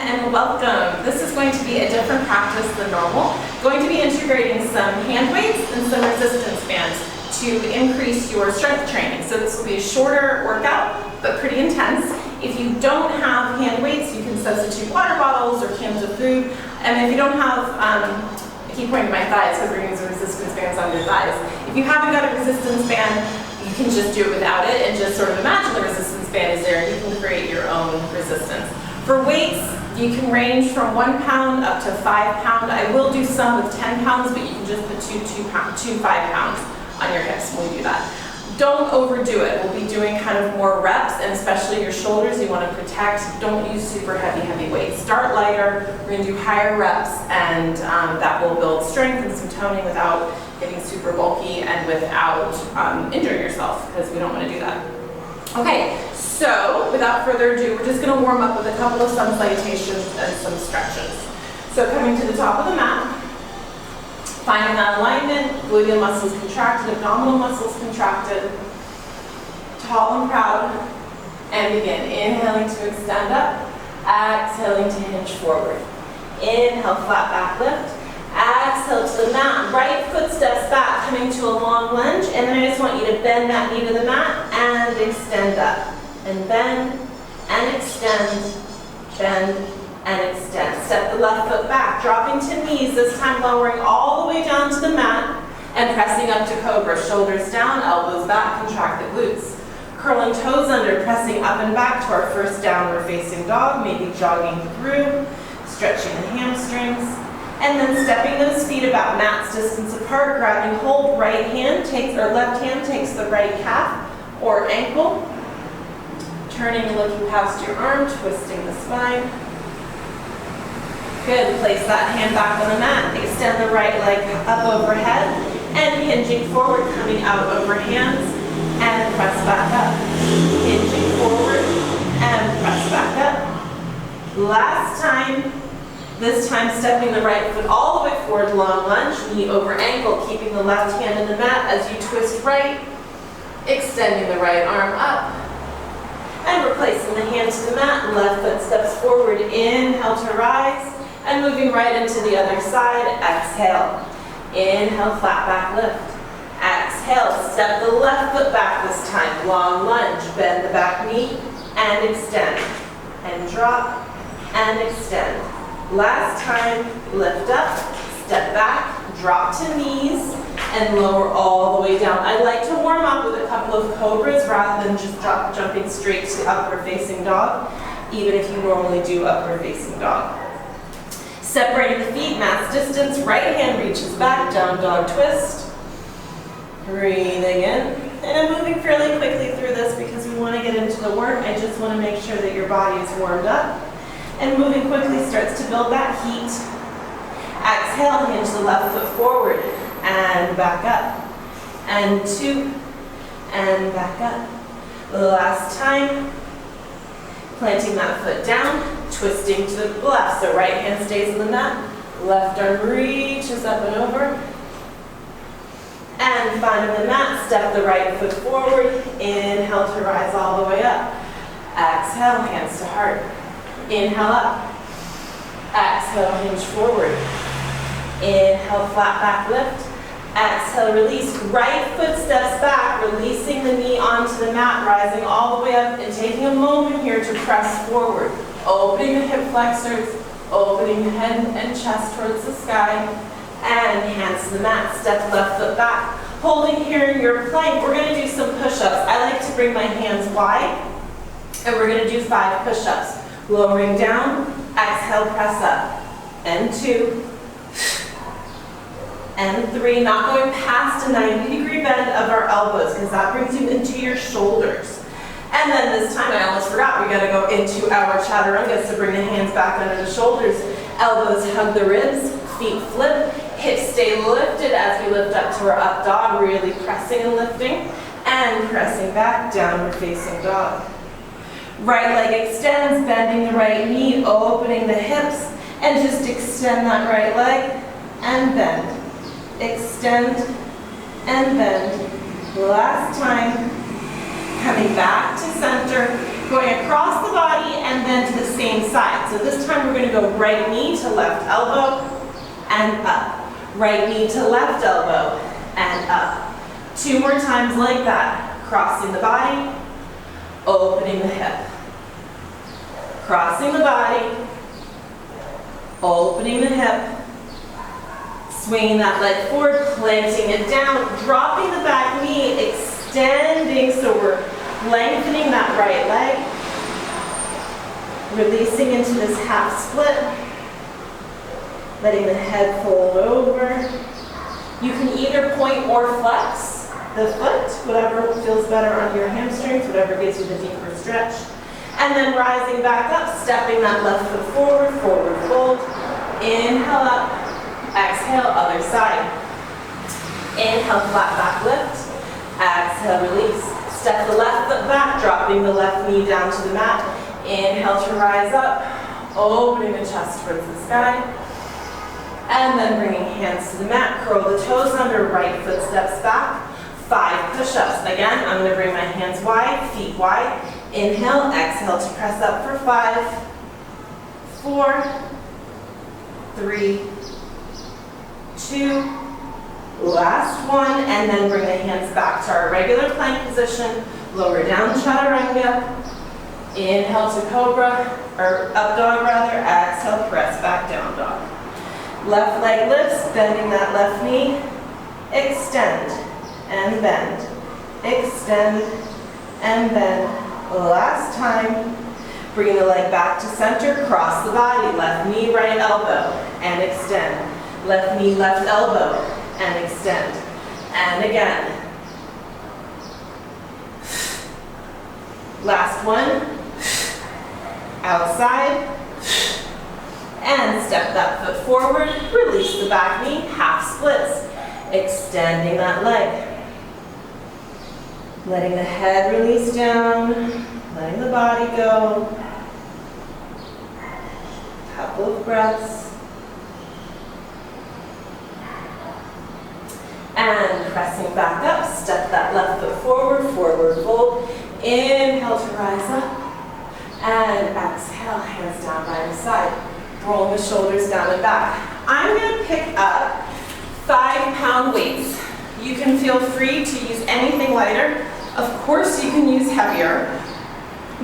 and welcome. This is going to be a different practice than normal. Going to be integrating some hand weights and some resistance bands to increase your strength training. So this will be a shorter workout, but pretty intense. If you don't have hand weights, you can substitute water bottles or cans of food. And if you don't have, I keep pointing to my thighs because we're using resistance bands on your thighs. If you haven't got a resistance band, you can just do it without it and just sort of imagine the resistance band is there and you can create your own resistance. For weights, you can range from 1 pound up to 5 pound. I will do some with 10 pounds, but you can just put two 5 pounds on your hips when we do that. Don't overdo it. We'll be doing kind of more reps, and especially your shoulders you want to protect. Don't use super heavy weights. Start lighter. We're going to do higher reps, and that will build strength and some toning without getting super bulky and without injuring yourself, because we don't want to do that. Okay, so without further ado, we're just going to warm up with a couple of sun salutations and some stretches. So coming to the top of the mat, finding that alignment, gluteal muscles contracted, abdominal muscles contracted, tall and proud, and begin. Inhaling to extend up, exhaling to hinge forward. Inhale, flat back lift. Exhale to the mat, right foot steps back, coming to a long lunge, and then I just want you to bend that knee to the mat and extend up. And bend, and extend, bend, and extend. Step the left foot back, dropping to knees, this time lowering all the way down to the mat, and pressing up to cobra. Shoulders down, elbows back, contract the glutes. Curling toes under, pressing up and back to our first downward facing dog, maybe jogging through, stretching the hamstrings. And then stepping those feet about mat's distance apart, grabbing hold, right hand takes, or left hand takes the right calf or ankle. Turning and looking past your arm, twisting the spine. Good, place that hand back on the mat. Extend the right leg up overhead and hinging forward, coming out over hands and press back up. Hinging forward and press back up. Last time. This time stepping the right foot all the way forward, long lunge, knee over ankle, keeping the left hand in the mat as you twist right, extending the right arm up, and replacing the hand to the mat, left foot steps forward, inhale to rise, and moving right into the other side, exhale. Inhale, flat back lift. Exhale, step the left foot back this time, long lunge, bend the back knee, and extend, and drop, and extend. Last time, lift up, step back, drop to knees, and lower all the way down. I like to warm up with a couple of cobras rather than just jumping straight to upward facing dog, even if you normally do upward facing dog. Separating the feet, mat's distance, right hand reaches back, down dog twist. Breathing in. And I'm moving fairly quickly through this because we want to get into the work. I just want to make sure that your body is warmed up. And moving quickly starts to build that heat. Exhale, hinge the left foot forward and back up. And 2, and back up. Last time, planting that foot down, twisting to the left. So right hand stays on the mat, left arm reaches up and over. And finding the mat, step the right foot forward, inhale to rise all the way up. Exhale, hands to heart. Inhale up, exhale, hinge forward. Inhale, flat back lift. Exhale, release, right foot steps back, releasing the knee onto the mat, rising all the way up and taking a moment here to press forward. Opening the hip flexors, opening the head and chest towards the sky, and hands to the mat, step left foot back. Holding here in your plank, we're gonna do some push-ups. I like to bring my hands wide, and we're gonna do 5 push-ups. Lowering down, exhale, press up. And 2, and 3, not going past a 90-degree bend of our elbows because that brings you into your shoulders. And then this time, I almost forgot, we gotta go into our chaturanga, so bring the hands back under the shoulders. Elbows hug the ribs, feet flip, hips stay lifted as we lift up to our up dog, really pressing and lifting, and pressing back, downward facing dog. Right leg extends, bending the right knee, opening the hips, and just extend that right leg, and bend. Extend, and bend. Last time, coming back to center, Going across the body and then to the same side. So this time we're going to go right knee to left elbow and up. Right knee to left elbow and up. 2 more times like that. Crossing the body, opening the hip. Crossing the body, opening the hip. Swinging that leg forward, planting it down, dropping the back knee, extending so we're lengthening that right leg. Releasing into this half split. Letting the head fold over. You can either point or flex the foot, whatever feels better on your hamstrings, whatever gives you the deeper stretch. And then rising back up, stepping that left foot forward, forward fold. Inhale up. Exhale, other side. Inhale, flat back lift. Exhale, release. Step the left foot back, dropping the left knee down to the mat. Inhale to rise up, opening the chest towards the sky. And then bringing hands to the mat, curl the toes under, right foot steps back. 5 push-ups. Again, I'm going to bring my hands wide, feet wide. Inhale, exhale to press up for 5, 4, 3, 2, last one, and then bring the hands back to our regular plank position. Lower down chaturanga. Inhale to cobra, or up dog rather. Exhale, press back down dog. Left leg lifts, bending that left knee. Extend and bend. Extend and bend. Last time. Bring the leg back to center, cross the body. Left knee, right elbow, and extend. Left knee, left elbow, and extend. And again. Last one. Outside. And step that foot forward. Release the back knee, half splits. Extending that leg. Letting the head release down. Letting the body go. Couple of breaths. And pressing back up, step that left foot forward, forward fold. Inhale to rise up. And exhale, hands down by the side. Roll the shoulders down and back. I'm going to pick up 5-pound weights. You can feel free to use anything lighter. Of course, you can use heavier.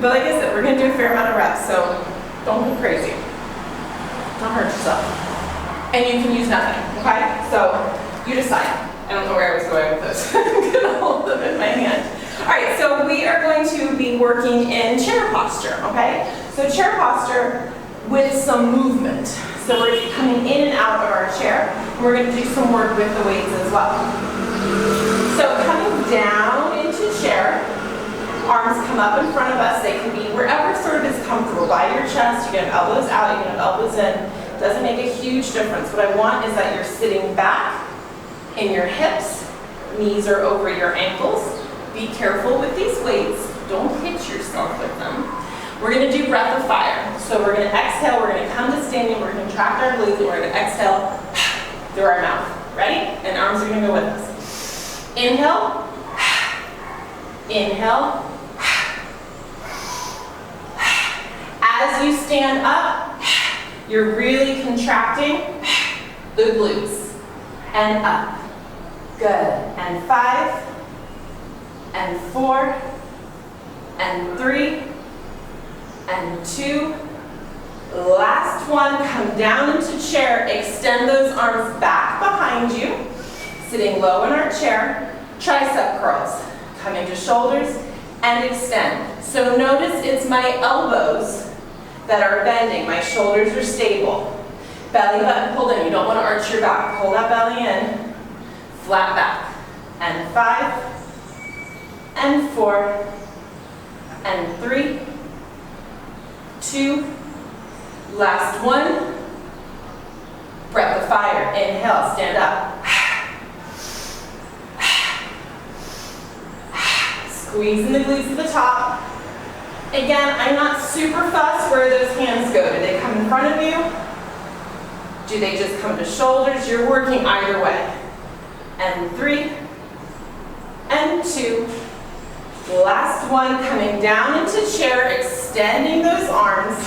But like I said, we're going to do a fair amount of reps, so don't go crazy. Don't hurt yourself. And you can use nothing, okay? So you decide. I don't know where I was going with this. I'm going to hold them in my hand. All right, so we are going to be working in chair posture, okay? So chair posture with some movement. So we're coming in and out of our chair. And we're going to do some work with the weights as well. So coming down into chair, arms come up in front of us. They can be wherever sort of is comfortable. By your chest, you can have elbows out, you can have elbows in. Doesn't make a huge difference. What I want is that you're sitting back in your hips, knees are over your ankles. Be careful with these weights. Don't hit yourself with them. We're going to do breath of fire. So we're going to exhale, we're going to come to standing, we're going to contract our glutes, and we're going to exhale through our mouth. Ready? And arms are going to go with us. Inhale. Inhale. As you stand up, you're really contracting the glutes. And up. Good. And 5. And 4. And 3. And 2. Last one, come down into chair. Extend those arms back behind you. Sitting low in our chair. Tricep curls. Come into shoulders and extend. So notice it's my elbows that are bending. My shoulders are stable. Belly button pulled in. You don't want to arch your back. Pull that belly in. Flat back. And 5. And 4. And 3. 2. Last one. Breath of fire. Inhale, stand up. Squeezing the glutes to the top. Again, I'm not super fussed where those hands go. Do they come in front of you? Do they just come to shoulders? You're working either way. And 3. And 2. Last one, coming down into chair, extending those arms,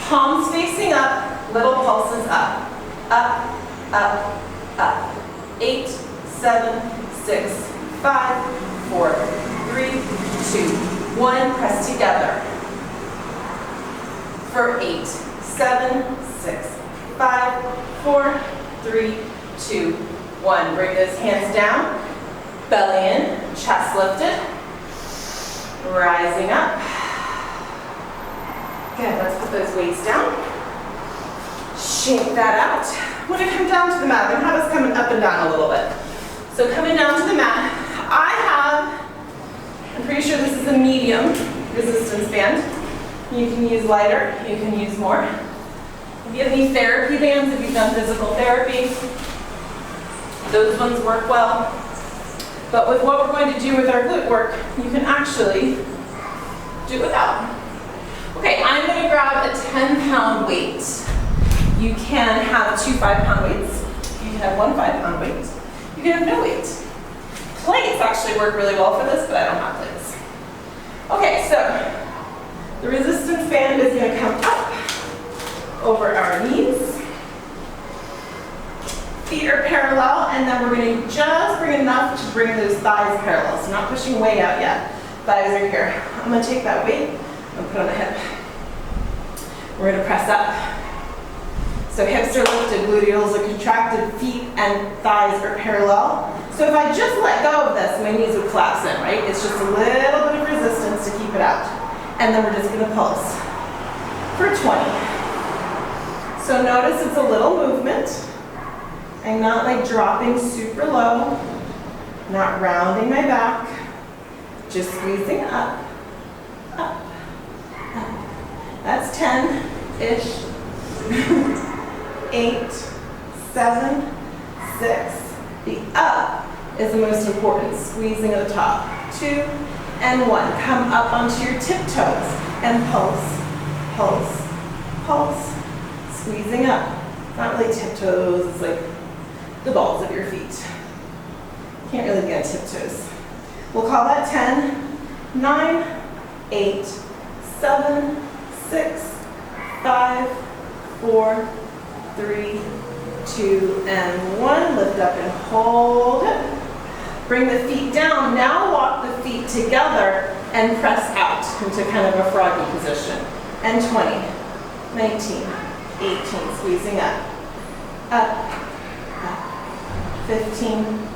palms facing up, little pulses up, up, up, up. 8, 7, 6, 5, 4, 3, 2, 1. Press together. For 8, 7, 6, 5, 4, 3, 2, 1. Bring those hands down, belly in, chest lifted, rising up. Good, let's put those weights down. Shake that out. When I come down to the mat, I'm going to have us coming up and down a little bit. So coming down to the mat, I'm pretty sure this is a medium resistance band. You can use lighter, you can use more. If you have any therapy bands, if you've done physical therapy, those ones work well. But with what we're going to do with our glute work, you can actually do it without. Okay, I'm going to grab a 10-pound weight. You can have 2 5-pound weights. You can have 1 5-pound weight. You can have no weight. Plates actually work really well for this, but I don't have plates. Okay, so the resistance band is going to come up over our knees. Feet are parallel, and then we're going to just bring enough to bring those thighs parallel. So not pushing way out yet. Thighs are here. I'm going to take that weight and put it on the hip. We're going to press up. So hips are lifted, gluteals are contracted, feet and thighs are parallel. So if I just let go of this, my knees would collapse in, right? It's just a little bit of resistance to keep it out. And then we're just going to pulse for 20. So notice it's a little movement. I'm not like dropping super low, not rounding my back, just squeezing up, up, up. That's 10-ish. 8, 7, 6. The up is the most important. Squeezing at the top. 2 and 1. Come up onto your tiptoes and pulse, pulse, pulse. Squeezing up. It's not really tiptoes, it's like the balls of your feet. Can't really be on tiptoes. We'll call that 10, 9, 8, 7, 6, 5, 4, 3, 2, and 1. Lift up and hold it. Bring the feet down. Now walk the feet together and press out into kind of a froggy position. And 20, 19, 18, squeezing up, up, 15.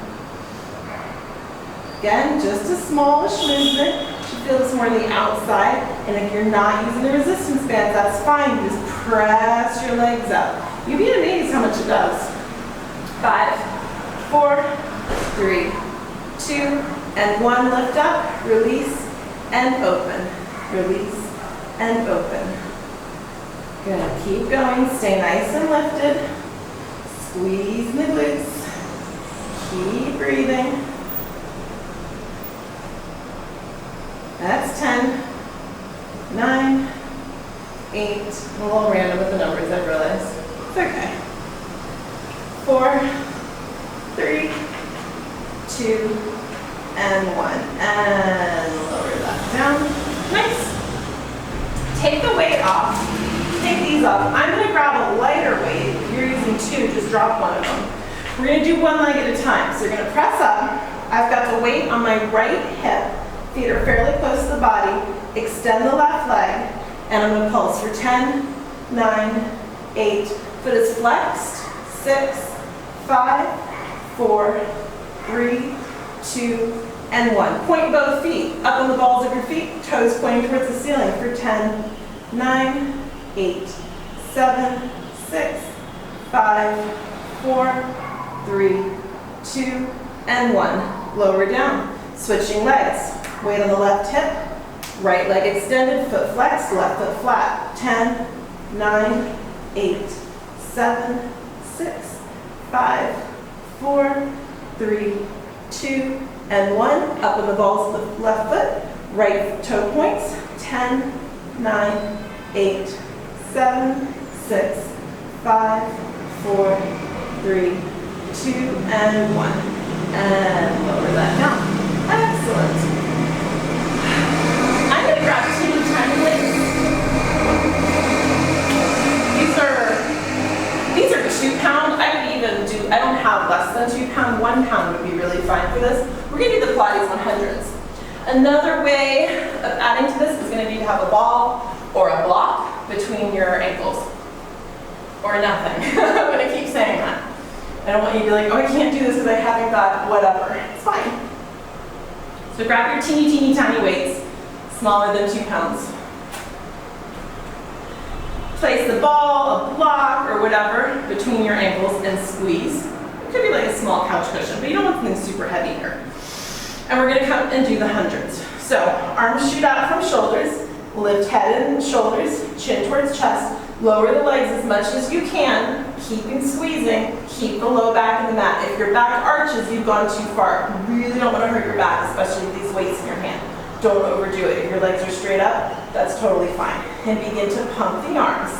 Again, just a smallish movement. You should feel this more on the outside. And if you're not using the resistance bands, that's fine. You just press your legs up. You'd be amazed how much it does. 5, 4, 3, 2, and 1. Lift up, release, and open. Release, and open. Good. Keep going. Stay nice and lifted. Squeeze the glutes. Keep breathing. That's 10, 9, 8. I'm a little random with the numbers, I realize. It's okay. 4, 3, 2, and 1. And lower that down. Nice. Take the weight off. Take these off. I'm going to grab a lighter weight. If you're using 2, just drop one of them. We're going to do one leg at a time. So you're going to press up. I've got the weight on my right hip. Feet are fairly close to the body. Extend the left leg. And I'm going to pulse for 10, 9, 8. Foot is flexed. 6, 5, 4, 3, 2, and 1. Point both feet up on the balls of your feet. Toes pointing towards the ceiling for 10, 9, 8, 7, 6, 5, 4, 3, 2, and 1. Lower down. Switching legs. Weight on the left hip. Right leg extended. Foot flexed. Left foot flat. 10, 9, 8, 7, 6, 5, 4, 3, 2, and 1. Up on the balls of the left foot. Right toe points. 10, 9, 8, 7, 6, 5, 4, 3, 2, and 1. And lower that down. Excellent. 1 pound would be really fine for this. We're gonna do the Pilates 100s. Another way of adding to this is gonna be to have a ball or a block between your ankles. Or nothing. I'm gonna keep saying that. I don't want you to be like, oh, I can't do this because I haven't got whatever. It's fine. So grab your teeny, teeny, tiny weights, smaller than 2 pounds. Place the ball, a block, or whatever between your ankles and squeeze. It could be like a small couch cushion, but you don't want something super heavy here. And we're gonna come and do the 100s. So arms shoot out from shoulders, lift head and shoulders, chin towards chest, lower the legs as much as you can, keeping squeezing, keep the low back in the mat. If your back arches, you've gone too far. You really don't want to hurt your back, especially with these weights in your hand. Don't overdo it. If your legs are straight up, that's totally fine. And begin to pump the arms.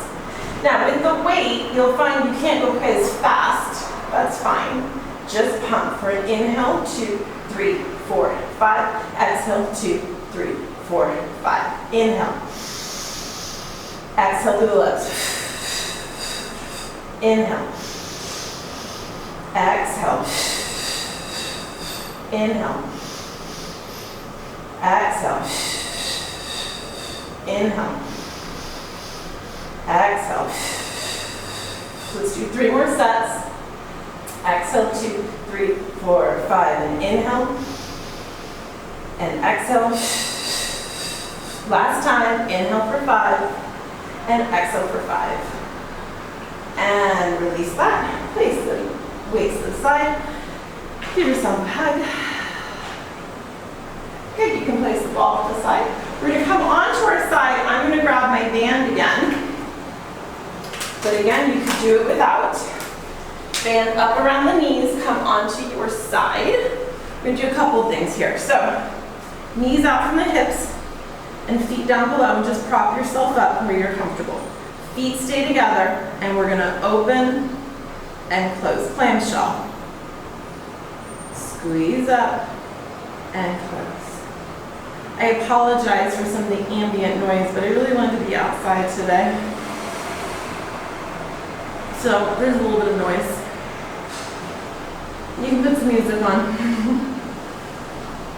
Now with the weight, you'll find you can't go quite as fast. That's fine. Just pump for an inhale, 2, 3, 4, 5. Exhale, 2, 3, 4, 5. Inhale. Exhale to the left. Inhale. Exhale. Inhale. Exhale. Inhale. Exhale. Let's do 3 more sets. Exhale, 2, 3, 4, 5, and inhale. And exhale. Last time, inhale for 5. And exhale for 5. And release that. Place the weights to the side. Give yourself a hug. Good, you can place the ball to the side. We're gonna come onto our side. I'm gonna grab my band again. But again, you could do it without. Band up around the knees, come onto your side. We're gonna do a couple things here. So, knees out from the hips, and feet down below, and just prop yourself up where you're comfortable. Feet stay together, and we're gonna open and close, clamshell. Squeeze up and close. I apologize for some of the ambient noise, but I really wanted to be outside today. So there's a little bit of noise. You can put some music on.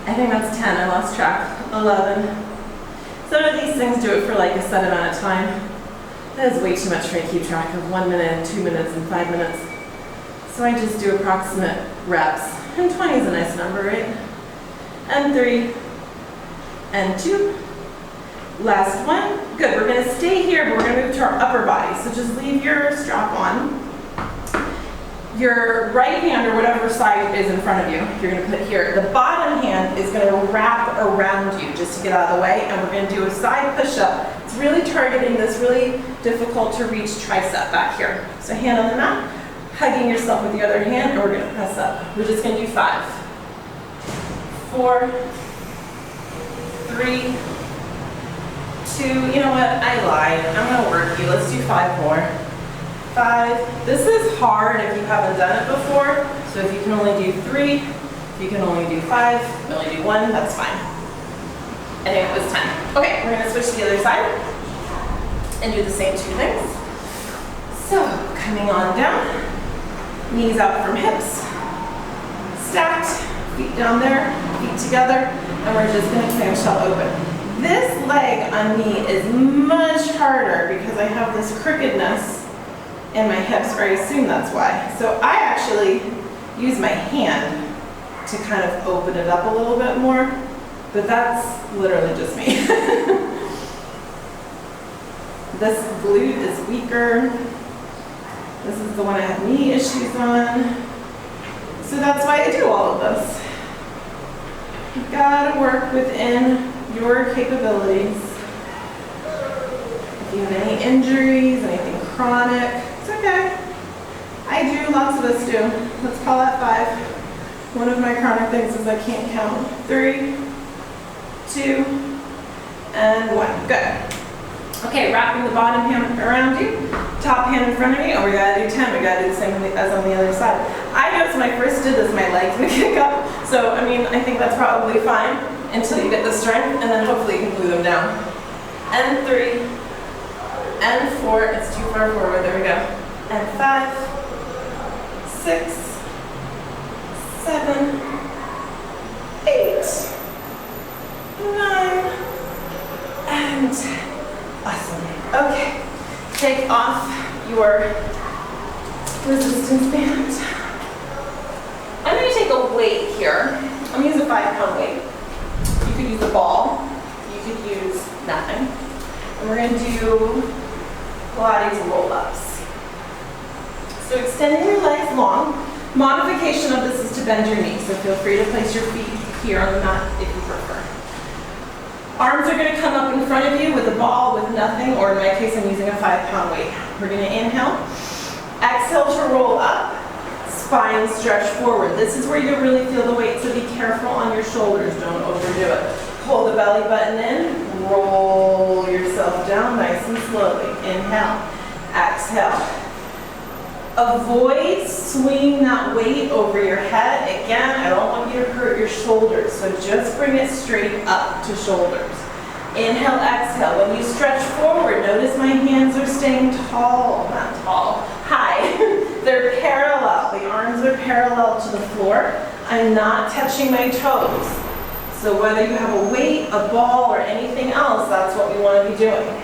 I think that's 10, I lost track. 11. Some of these things do it for like a set amount of time. That is way too much for me to keep track of. 1 minute, 2 minutes, and 5 minutes. So I just do approximate reps. And 20 is a nice number, right? And 3, and 2. Last one. Good, we're gonna stay here, but we're gonna move to our upper body. So just leave your strap on. Your right hand, or whatever side is in front of you, you're gonna put here. The bottom hand is gonna wrap around you just to get out of the way, and we're gonna do a side push-up. It's really targeting this really difficult to reach tricep back here. So hand on the mat, hugging yourself with the other hand, and we're gonna press up. We're just gonna do 5, 4, 3, 2, you know what, I lied. I'm gonna work you. Let's do 5 more. 5. This is hard if you haven't done it before. So if you can only do 3, if you can only do 5, you can only do 1, that's fine. And it was 10. Okay, we're gonna switch to the other side and do the same 2 things. So, coming on down, knees out from hips, stacked, feet down there, feet together, and we're just gonna clamshell open. This leg on me is much harder because I have this crookedness in my hips, or I assume that's why. So I actually use my hand to kind of open it up a little bit more, but that's literally just me. This glute is weaker. This is the one I have knee issues on. So that's why I do all of this. You've got to work within your capabilities. If you have any injuries, anything chronic, it's okay. I do, lots of us do. Let's call that 5. One of my chronic things is I can't count. 3, 2, and 1. Good. Okay, wrapping the bottom hand around you, top hand in front of me. Oh, we gotta do 10. We gotta do the same as on the other side. I noticed when I first did this, my legs would kick up. So, I mean, I think that's probably fine until you get the strength, and then hopefully you can glue them down. And 3, and 4. It's too far forward. There we go. And 5, 6, 7, 8, 9, and awesome. Okay, take off your resistance band. I'm going to take a weight here. I'm going to use a 5-pound weight. You could use a ball. You could use nothing. And we're going to do Pilates roll-ups. So extending your legs long. Modification of this is to bend your knees, so feel free to place your feet here on the mat if you prefer. Arms are going to come up in front of you with a ball, with nothing, or in my case I'm using a 5-pound weight. We're going to inhale. Exhale to roll up. Spine stretch forward. This is where you really feel the weight, so be careful on your shoulders. Don't overdo it. Pull the belly button in. Roll yourself down nice and slowly. Inhale. Exhale. Avoid swinging that weight over your head. Again, I don't want you to hurt your shoulders, so just bring it straight up to shoulders. Inhale, exhale. When you stretch forward, notice my hands are staying tall, not tall, high. They're parallel. The arms are parallel to the floor. I'm not touching my toes. So whether you have a weight, a ball, or anything else, that's what we want to be doing.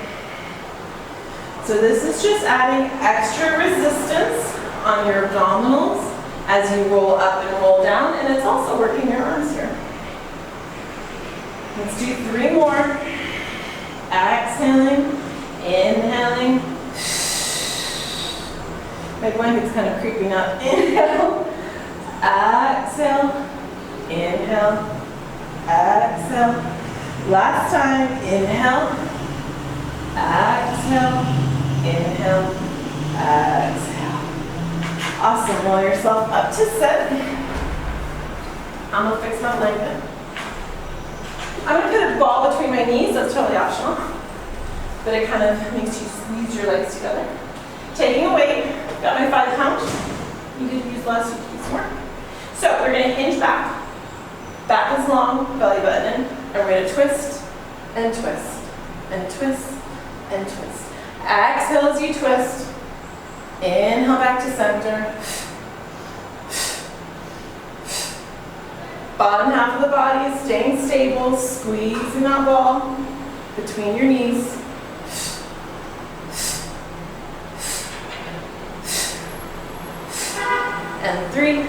So this is just adding extra resistance on your abdominals as you roll up and roll down, and it's also working your arms here. Let's do 3 more. Exhaling, inhaling. My blanket's kind of creeping up. Inhale, exhale, inhale, exhale. Last time, inhale, exhale. Inhale, exhale. Awesome. Roll yourself up to sit. I'm going to fix my blanket. I'm going to put a ball between my knees. That's totally optional. But it kind of makes you squeeze your legs together. Taking a weight. Got my 5-pound. You could use less, you could use more. So we're going to hinge back. Back is long, belly button in. And we're going to twist and twist and twist and twist. Exhale as you twist. Inhale back to center. Bottom half of the body is staying stable, squeezing that ball between your knees. And 3,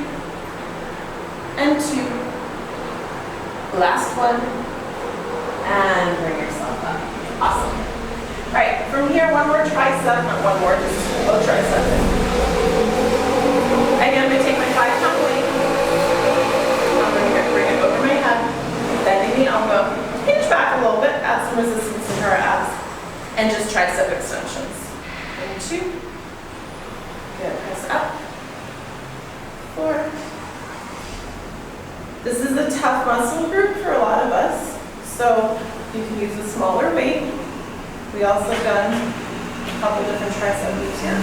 and 2. Last one. And bring yourself up. Awesome. All right, from here, one more tricep, not one more, just a tricep. Again, I'm going to take my 5-pound weight. I'm bring it over my head, bending the elbow, hinge back a little bit, add some resistance into our abs, and just tricep extensions. And 2. Good, press up. 4. This is a tough muscle group for a lot of us, so you can use a smaller weight. We also done a couple different tricep moves here.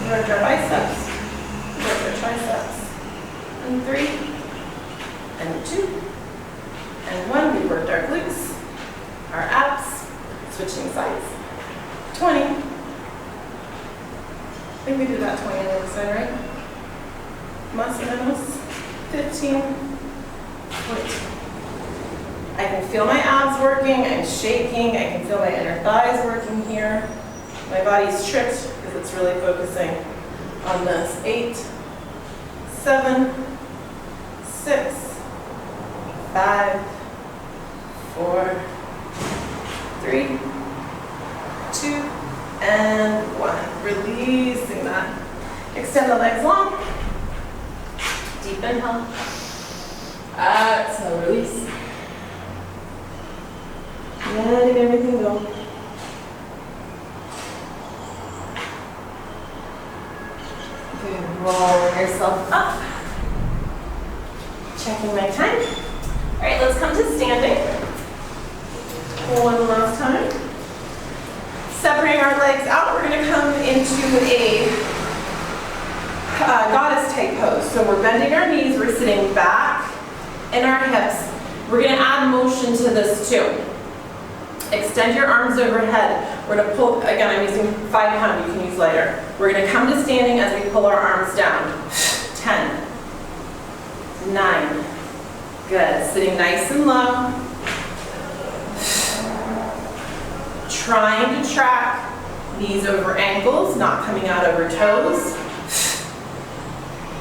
We worked our biceps, we worked our triceps. And 3, and 2, and 1. We worked our glutes, our abs, switching sides. 20. I think we did that 20 on the other side, right? Más o menos. 15, 20. I can feel my abs working, I'm shaking, I can feel my inner thighs working here. My body's tripped because it's really focusing on this. 8, 7, 6, 5, 4, 3, 2, and 1. Releasing that. Extend the legs long. Deep inhale. Exhale, release. Letting everything go. Good. Rolling yourself up. Checking my time. All right, let's come to standing. One last time. Separating our legs out, we're going to come into a goddess type pose. So we're bending our knees, we're sitting back in our hips. We're going to add motion to this too. Extend your arms overhead. We're going to pull, again, I'm using 5-pound, you can use lighter. We're going to come to standing as we pull our arms down. 10, 9. Good. Sitting nice and low. Trying to track knees over ankles, not coming out over toes.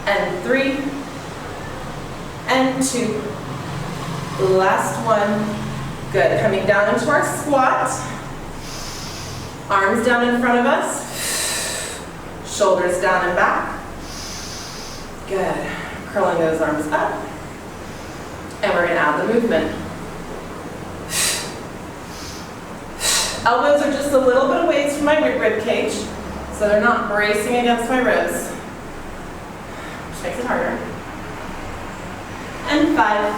And 3. And 2. Last one. Good. Coming down into our squat. Arms down in front of us. Shoulders down and back. Good. Curling those arms up. And we're going to add the movement. Elbows are just a little bit away from my rib cage, so they're not bracing against my ribs, which makes it harder. And 5,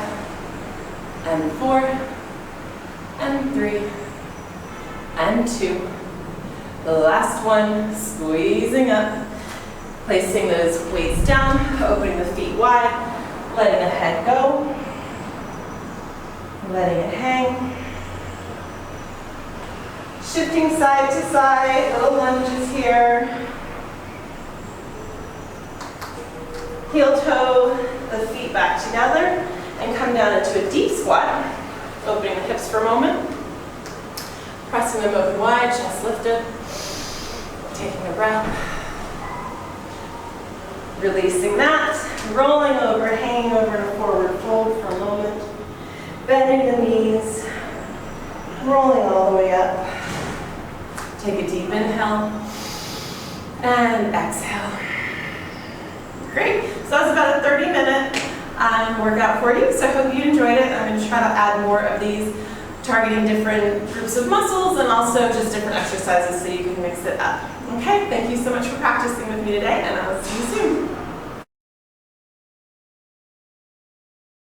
and 4, and 3, and 2. The last one, squeezing up, placing those weights down, opening the feet wide, letting the head go, letting it hang. Shifting side to side, little lunges here. Heel toe, the feet back together, and come down into a deep squat. Opening the hips for a moment. Pressing them open wide, chest lifted. Taking a breath. Releasing that. Rolling over, hanging over in a forward fold for a moment. Bending the knees. Rolling all the way up. Take a deep inhale and exhale. Great. So that was about a 30-minute workout for you. So I hope you enjoyed it. I'm going to try to add more of these, targeting different groups of muscles and also just different exercises so you can mix it up. Okay, thank you so much for practicing with me today, and I'll see you soon.